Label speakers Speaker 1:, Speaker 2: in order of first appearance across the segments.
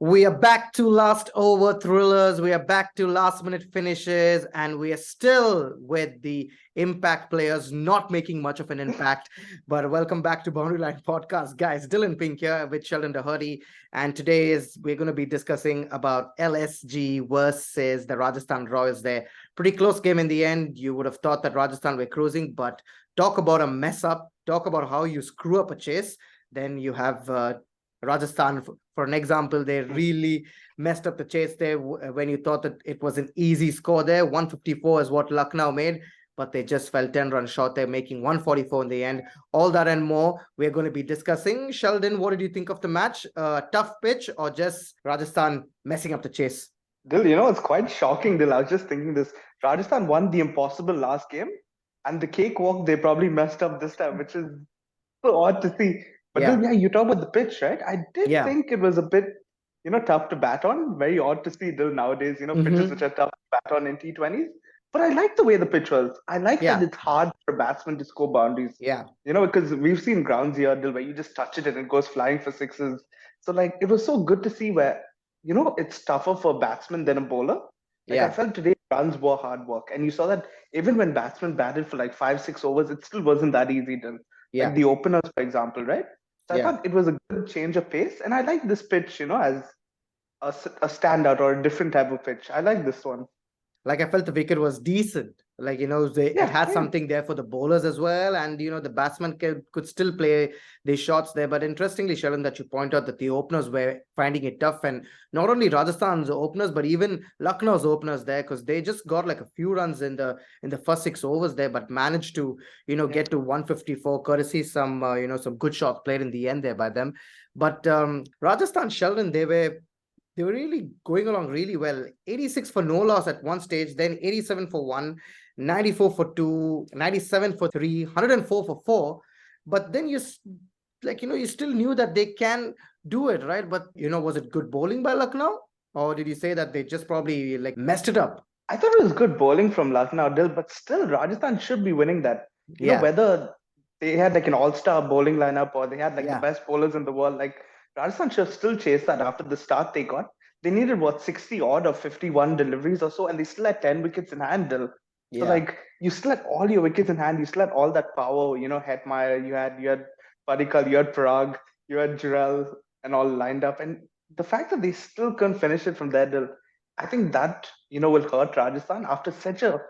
Speaker 1: We are back to last over thrillers. We are back to last minute finishes, and we are still with the impact players not making much of an impact. But welcome back to Boundary Line Podcast, guys. Dillon Pink here with Sheldon Dougherty, and today we're going to be discussing about LSG versus the Rajasthan Royals. There, pretty close game in the end. You would have thought that Rajasthan were cruising, but talk about a mess up. Talk about how you screw up a chase. Then you have Rajasthan, for an example, they really messed up the chase there when you thought that it was an easy score there. 154 is what Lucknow made, but they just fell 10 runs short there, making 144 in the end. All that and more we're going to be discussing. Sheldon, what did you think of the match? Tough pitch or just Rajasthan messing up the chase?
Speaker 2: Dil, it's quite shocking, Dil. I was just thinking this. Rajasthan won the impossible last game, and the cakewalk they probably messed up this time, which is so odd to see. But
Speaker 1: Yeah.
Speaker 2: Dil, yeah, you talk about the pitch, right? I did
Speaker 1: Yeah.
Speaker 2: think it was a bit, tough to bat on. Very odd to see, Dil, nowadays, pitches which are tough to bat on in T20s. But I like the way the pitch was. I like that
Speaker 1: Yeah.
Speaker 2: it's hard for batsmen to score boundaries.
Speaker 1: Yeah.
Speaker 2: Because we've seen grounds here, Dil, where you just touch it and it goes flying for sixes. So, like, it was so good to see where it's tougher for a batsman than a bowler. Like I
Speaker 1: Yeah.
Speaker 2: felt today runs were hard work. And you saw that even when batsmen batted for like 5, 6 overs, it still wasn't that easy to like
Speaker 1: Yeah.
Speaker 2: the openers, for example, right? So I
Speaker 1: Yeah.
Speaker 2: thought it was a good change of pace. And I like this pitch, as a standout or a different type of pitch. I like this one.
Speaker 1: Like I felt the wicket was decent. Like, it
Speaker 2: Yeah,
Speaker 1: had
Speaker 2: same.
Speaker 1: something there for the bowlers as well. And, the batsman could still play the shots there. But interestingly, Sheldon, that you point out that the openers were finding it tough. And not only Rajasthan's openers, but even Lucknow's openers there, because they just got like a few runs in the first 6 overs there, but managed to,
Speaker 2: Yeah.
Speaker 1: get to 154, courtesy some good shots played in the end there by them. But Rajasthan, Sheldon, they were really going along really well. 86 for no loss at one stage, then 87 for one, 94 for two, 97 for three, 104 for four. But then you still knew that they can do it, right? But, was it good bowling by Lucknow? Or did you say that they just probably like messed it up?
Speaker 2: I thought it was good bowling from Lucknow, Dil, but still Rajasthan should be winning that.
Speaker 1: Yeah,
Speaker 2: Whether they had like an all-star bowling lineup or they had like the
Speaker 1: yeah,
Speaker 2: best bowlers in the world, like Rajasthan should still chase that after the start they got. They needed what 60 odd or 51 deliveries or so, and they still had 10 wickets in hand, Dil. So
Speaker 1: yeah,
Speaker 2: like you still had all your wickets in hand, you still had all that power, Hetmeyer, you had Padikkal, you had Parag, you had Jurel and all lined up. And the fact that they still couldn't finish it from there, Dil, I think that will hurt Rajasthan after such a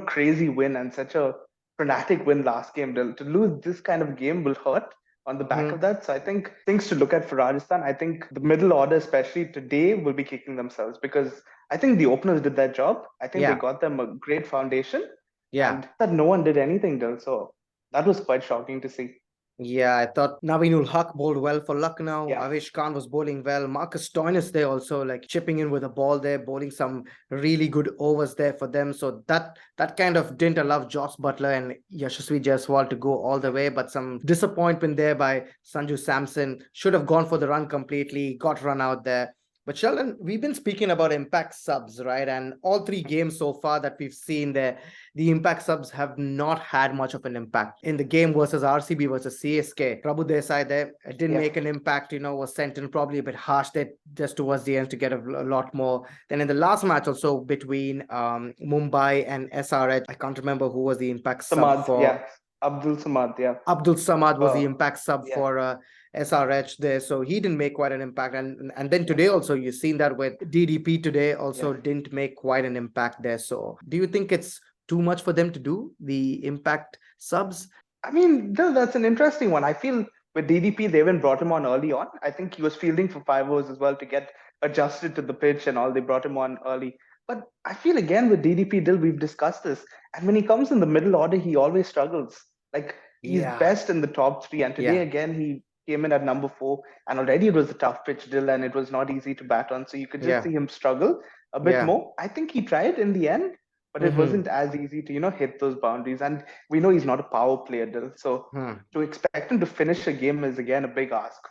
Speaker 2: crazy win and such a fanatic win last game. To lose this kind of game will hurt on the back of
Speaker 1: mhm,
Speaker 2: that. So I think things to look at for Rajasthan. I think the middle order, especially today, will be kicking themselves because I think the openers did their job. I think they
Speaker 1: yeah,
Speaker 2: got them a great foundation,
Speaker 1: yeah.
Speaker 2: and that no one did anything, Dil. So that was quite shocking to see.
Speaker 1: Yeah, I thought Naveenul Haq bowled well for Lucknow.
Speaker 2: Yeah.
Speaker 1: Avesh Khan was bowling well. Marcus Stoinis there also like chipping in with a ball there, bowling some really good overs there for them. So that kind of didn't allow Joss Butler and Yashasvi Jaiswal to go all the way. But some disappointment there by Sanju Samson. Should have gone for the run completely, got run out there. But Sheldon, we've been speaking about impact subs, right? And all three games so far that we've seen there, the impact subs have not had much of an impact. In the game versus RCB versus CSK, Prabhu Desai there didn't
Speaker 2: Yeah.
Speaker 1: make an impact, was sent in probably a bit harsh there just towards the end to get a lot more. Then in the last match also between Mumbai and SRH, I can't remember who was the impact sub
Speaker 2: Samad.
Speaker 1: for.
Speaker 2: Yeah. Abdul Samad. Yeah.
Speaker 1: Abdul Samad was the
Speaker 2: Uh,
Speaker 1: impact sub
Speaker 2: yeah.
Speaker 1: for SRH there, so he didn't make quite an impact. And then
Speaker 2: Yeah.
Speaker 1: today also you've seen that with DDP today
Speaker 2: Yeah.
Speaker 1: also didn't make quite an impact there. So do you think it's too much for them to do the impact subs?
Speaker 2: I mean, that's an interesting one. I feel with DDP, they even brought him on early on. I think he was fielding for 5 overs as well to get adjusted to the pitch and all. They brought him on early. But I feel again with DDP, Dill, we've discussed this. And when he comes in the middle order, he always struggles. Like he's
Speaker 1: Yeah,
Speaker 2: best in the top three. And today
Speaker 1: yeah,
Speaker 2: again, he came in at number 4. And already it was a tough pitch, Dill, and it was not easy to bat on. So you could just
Speaker 1: yeah,
Speaker 2: see him struggle a bit
Speaker 1: yeah.
Speaker 2: more. I think he tried in the end, but it
Speaker 1: Mm-hmm.
Speaker 2: wasn't as easy to, hit those boundaries. And we know he's not a power player, Dill. So
Speaker 1: Hmm.
Speaker 2: to expect him to finish a game is again a big ask.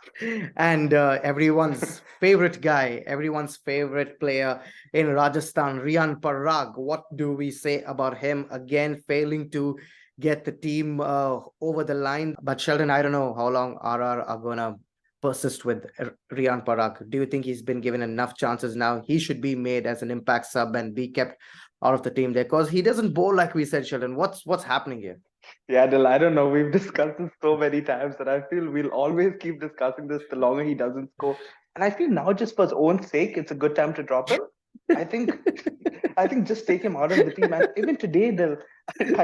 Speaker 1: And everyone's favorite guy, everyone's favorite player in Rajasthan, Rian Parag. What do we say about him? Again, failing to get the team over the line. But Sheldon, I don't know how long RR are gonna persist with Riyan Parag? Do you think he's been given enough chances now? He should be made as an impact sub and be kept out of the team there because he doesn't bowl like we said, Sheldon. What's happening here?
Speaker 2: Yeah, Dil, I don't know. We've discussed this so many times that I feel we'll always keep discussing this the longer he doesn't score. And I feel now, just for his own sake, it's a good time to drop him. I think, I think just take him out of the team. And even today, Dil,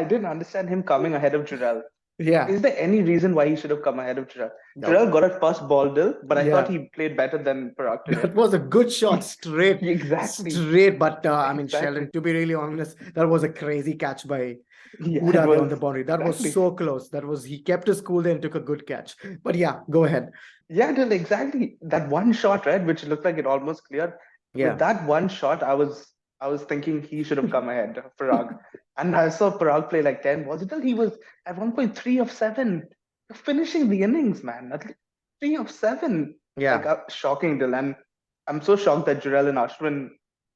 Speaker 2: I didn't understand him coming ahead of Jurel.
Speaker 1: Yeah,
Speaker 2: Is there any reason why he should have come ahead of Jurel?
Speaker 1: no,
Speaker 2: Jurel got a first ball, Dil, but I thought
Speaker 1: yeah.
Speaker 2: he played better than Parag today.
Speaker 1: That was a good shot, straight,
Speaker 2: Exactly,
Speaker 1: straight. But I mean,
Speaker 2: exactly.
Speaker 1: Sheldon, to be really honest, that was a crazy catch by
Speaker 2: Yeah, it
Speaker 1: Huda there on
Speaker 2: was
Speaker 1: the boundary. That was
Speaker 2: exactly.
Speaker 1: so close. That was he kept his cool there and took a good catch. But yeah, go ahead.
Speaker 2: Yeah, Dil, exactly. That one shot, right, which looked like it almost cleared. With
Speaker 1: Yeah.
Speaker 2: that one shot, I was thinking he should have come ahead of Parag. And I saw Parag play like 10 balls. Until he was at 1.3 of 7, finishing the innings, man. At least 3 of 7.
Speaker 1: Yeah.
Speaker 2: Like shocking, Dil. And I'm so shocked that Jurel and Ashwin,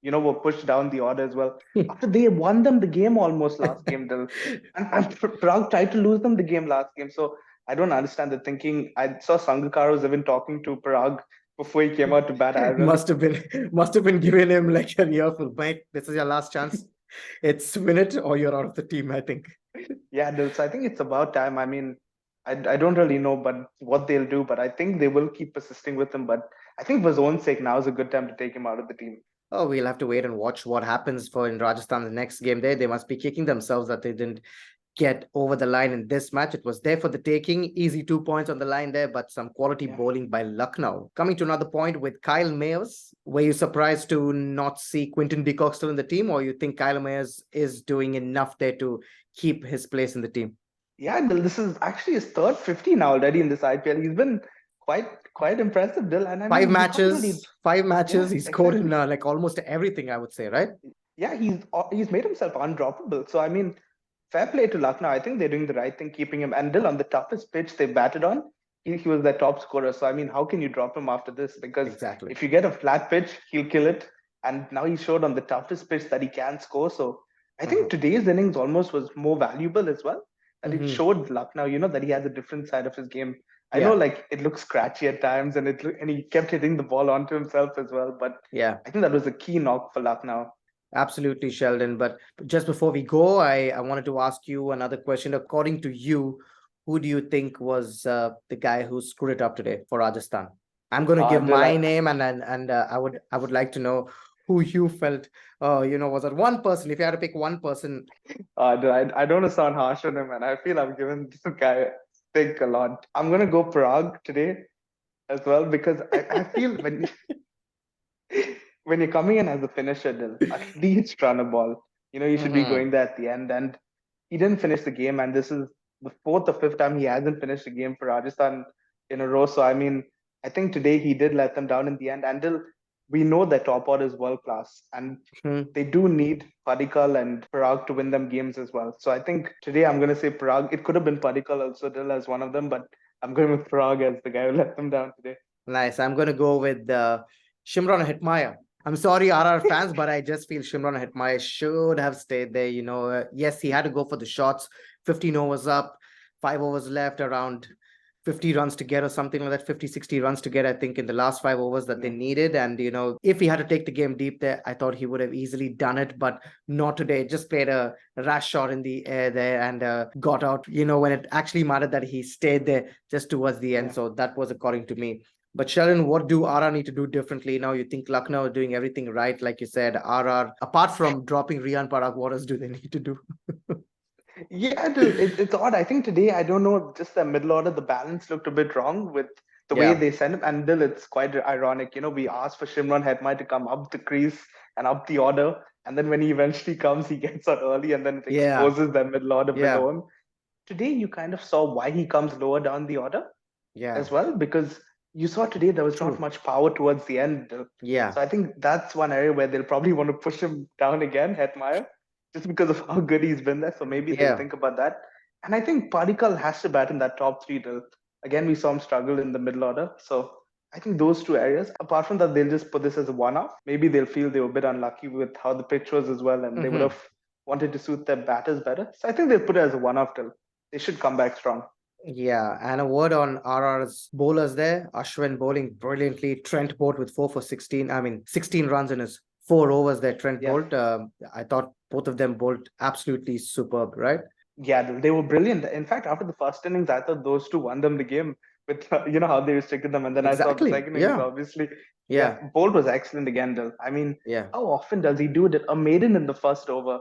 Speaker 2: were pushed down the order as well. After they won them the game almost last game, Dil. And Parag tried to lose them the game last game. So I don't understand the thinking. I saw Sangakkara was even talking to Parag before he came out to bat. I really,
Speaker 1: Must have been giving him like an earful, mate. This is your last chance. It's win it or you're out of the team, I think.
Speaker 2: yeah, Dil. So I think it's about time. I mean, I don't really know, but what they'll do, but I think they will keep persisting with him. But I think for his own sake, now is a good time to take him out of the team.
Speaker 1: Oh, we'll have to wait and watch what happens for in Rajasthan the next game there. They must be kicking themselves that they didn't get over the line in this match. It was there for the taking. Easy 2 points on the line there, but some quality
Speaker 2: Yeah.
Speaker 1: bowling by Lucknow. Coming to another point with Kyle Mayers. Were you surprised to not see Quinton de Kock still in the team, or you think Kyle Mayers is doing enough there to keep his place in the team?
Speaker 2: Yeah, Dil, this is actually his third 50 now already in this IPL. He's been quite impressive, Dil. And I
Speaker 1: Five
Speaker 2: mean, you can't really,
Speaker 1: matches, five matches.
Speaker 2: yeah,
Speaker 1: He scored in
Speaker 2: exactly.
Speaker 1: like almost everything, I would say, right?
Speaker 2: Yeah, he's made himself undroppable. So I mean, fair play to Lucknow. I think they're doing the right thing, keeping him. And Dil, on the toughest pitch they batted on, he was their top scorer. So I mean, how can you drop him after this? Because
Speaker 1: Exactly.
Speaker 2: if you get a flat pitch, he'll kill it. And now he showed on the toughest pitch that he can score. So I think
Speaker 1: Mhm.
Speaker 2: today's innings almost was more valuable as well. That it
Speaker 1: Mhm.
Speaker 2: showed Lucknow, that he has a different side of his game. I know,
Speaker 1: Yeah,
Speaker 2: like it looks scratchy at times, and he kept hitting the ball onto himself as well. But
Speaker 1: yeah.
Speaker 2: I think that was a key knock for Lucknow.
Speaker 1: Absolutely, Sheldon. But just before we go, I wanted to ask you another question. According to you, who do you think was the guy who screwed it up today for Rajasthan? I'm going to give
Speaker 2: They're
Speaker 1: my
Speaker 2: like,
Speaker 1: name, and I would like to know who you felt. Was that one person? If you had to pick one person,
Speaker 2: I don't want to sound harsh on him, and I feel I've given this guy think a lot. I'm gonna go Prague today as well because I feel when you're coming in as a finisher, Dil, at least run a ball. You should be
Speaker 1: Mhm.
Speaker 2: going there at the end. And he didn't finish the game, and this is the fourth or fifth time he hasn't finished a game for Rajasthan in a row. So I mean, I think today he did let them down in the end. And Dil, we know that top order is world class, and
Speaker 1: Mhm.
Speaker 2: they do need Padikkal and Parag to win them games as well. So I think today I'm going to say Parag. It could have been Padikkal also, Dil, as one of them, but I'm going with Parag as the guy who let them down today.
Speaker 1: Nice. I'm going to go with Shimron Hetmyer. I'm sorry, RR fans, but I just feel Shimron Hetmyer should have stayed there. Yes, he had to go for the shots. 15 overs up, 5 overs left, around 50 runs to get or something like that, 50, 60 runs to get, I think, in the last 5 overs that they
Speaker 2: Yeah.
Speaker 1: needed. And, if he had to take the game deep there, I thought he would have easily done it, but not today. Just played a rash shot in the air there and got out, when it actually mattered that he stayed there just towards the end.
Speaker 2: Yeah.
Speaker 1: So that was according to me. But Sheldon, what do RR need to do differently now? You think Lucknow are doing everything right, like you said. RR, apart from dropping Riyan Parag, what else do they need to do?
Speaker 2: Yeah, it's odd. I think today, I don't know, just the middle order, the balance looked a bit wrong with the way
Speaker 1: Yeah,
Speaker 2: they sent him. And Dil, it's quite ironic. We asked for Shimron Hetmyer to come up the crease and up the order. And then when he eventually comes, he gets out early and then it
Speaker 1: yeah,
Speaker 2: exposes that middle order
Speaker 1: yeah,
Speaker 2: below him. Today, you kind of saw why he comes lower down the order
Speaker 1: yeah.
Speaker 2: as well, because you saw today there was not
Speaker 1: True.
Speaker 2: much power towards the end.
Speaker 1: Yeah,
Speaker 2: So I think that's one area where they'll probably want to push him down again, Hetmeyer, just because of how good he's been there. So maybe they'll
Speaker 1: yeah.
Speaker 2: think about that. And I think Padikkal has to bat in that top three till. Again, we saw him struggle in the middle order. So I think those two areas. Apart from that, they'll just put this as a one-off. Maybe they'll feel they were a bit unlucky with how the pitch was as well, and they would
Speaker 1: Hmm.
Speaker 2: have wanted to suit their batters better. So I think they'll put it as a one-off till. They should come back strong.
Speaker 1: Yeah, and a word on RR's bowlers there. Ashwin bowling brilliantly. Trent Bolt with 4 for 16. I mean, 16 runs in his 4 overs there. Trent
Speaker 2: Yeah.
Speaker 1: Bolt. I thought both of them bowled absolutely superb, right?
Speaker 2: Yeah, they were brilliant. In fact, after the first innings, I thought those two won them the game with how they restricted them, and then I saw the
Speaker 1: Exactly.
Speaker 2: second innings.
Speaker 1: Yeah.
Speaker 2: Obviously, yeah,
Speaker 1: Yeah.
Speaker 2: Bolt was excellent again. Dill. I mean,
Speaker 1: Yeah.
Speaker 2: how often does he do it? A maiden in the first over,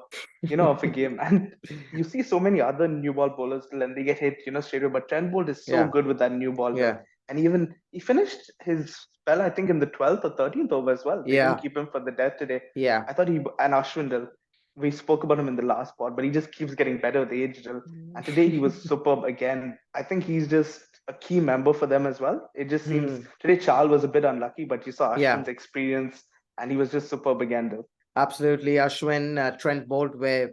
Speaker 2: of a game, and you see so many other new ball bowlers, Dill, and they get hit, straight away. But Trent Bolt is so
Speaker 1: Yeah.
Speaker 2: good with that new ball, Dill.
Speaker 1: Yeah.
Speaker 2: And even he finished his spell, I think, in the 12th or 13th over as well. They couldn't
Speaker 1: Yeah.
Speaker 2: keep him for the death today.
Speaker 1: Yeah.
Speaker 2: I thought he and Ashwin, Dill, we spoke about him in the last pod, but he just keeps getting better with age, Dill. And today he was superb again. I think he's just a key member for them as well. It just seems
Speaker 1: Hmm.
Speaker 2: today Chal was a bit unlucky, but you saw
Speaker 1: Yeah.
Speaker 2: Ashwin's experience and he was just superb again, though.
Speaker 1: Absolutely. Ashwin, Trent Bolt were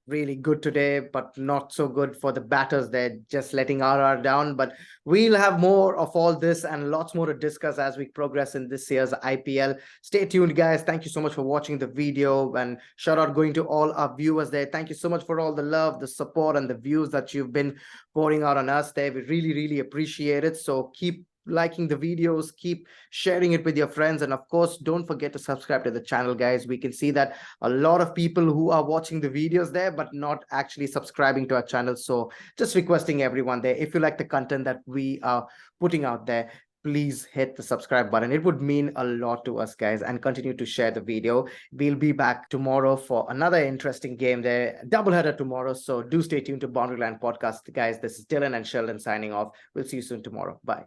Speaker 1: really good today, but not so good for the batters. They're just letting RR down. But we'll have more of all this and lots more to discuss as we progress in this year's IPL. Stay tuned, guys. Thank you so much for watching the video, and shout out going to all our viewers there. Thank you so much for all the love, the support, and the views that you've been pouring out on us there. We really, really appreciate it. So keep liking the videos, keep sharing it with your friends, and of course don't forget to subscribe to the channel, guys. We can see that a lot of people who are watching the videos there but not actually subscribing to our channel. So just requesting everyone there, if you like the content that we are putting out there, please hit the subscribe button. It would mean a lot to us, guys, and continue to share the video. We'll be back tomorrow for another interesting game there, double header tomorrow. So do stay tuned to Boundaryland Podcast, guys. This is Dylan and Sheldon signing off. We'll see you soon tomorrow. Bye.